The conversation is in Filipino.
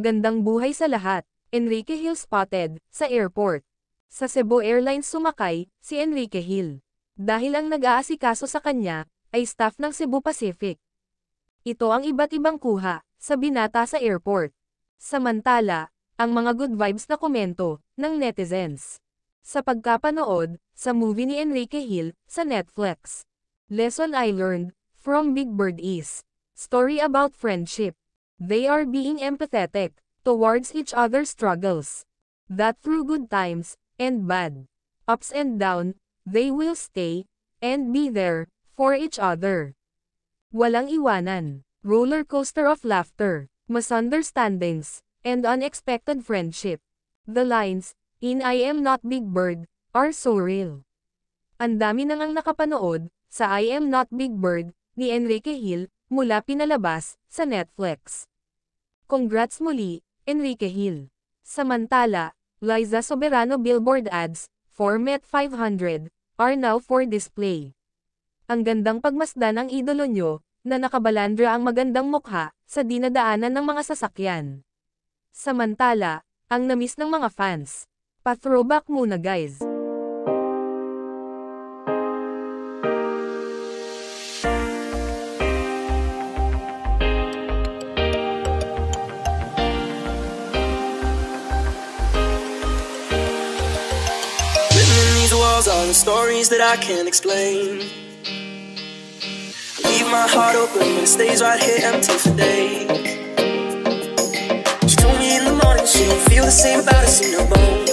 Magandang buhay sa lahat. Enrique Hill spotted sa airport. Sa Cebu Airlines sumakay si Enrique Hill. Dahil ang nag-aasikaso sa kanya ay staff ng Cebu Pacific. Ito ang iba't ibang kuha sa binata sa airport. Samantala, ang mga good vibes na komento ng netizens. Sa pagkapanood sa movie ni Enrique Hill sa Netflix. Lesson I learned from Big Bird is story about friendship. They are being empathetic towards each other's struggles. That through good times and bad, ups and down, they will stay and be there for each other. Walang iwanan, roller coaster of laughter, misunderstandings, and unexpected friendship. The lines in I Am Not Big Bird are so real. Ang dami nang nakapanood sa I Am Not Big Bird ni Enrique Hill mula pinalabas sa Netflix. Congrats muli, Enrique Hill. Samantala, Liza Soberano billboard ads for Met 500 are now for display. Ang gandang pagmasdan ng idolo nyo na nakabalandra ang magandang mukha sa dinadaanan ng mga sasakyan. Samantala, ang namiss ng mga fans. Pa-throwback muna guys. All the stories that I can't explain. I leave my heart open, but it stays right here empty for days. She told me in the morning she don't feel the same about us in her bones.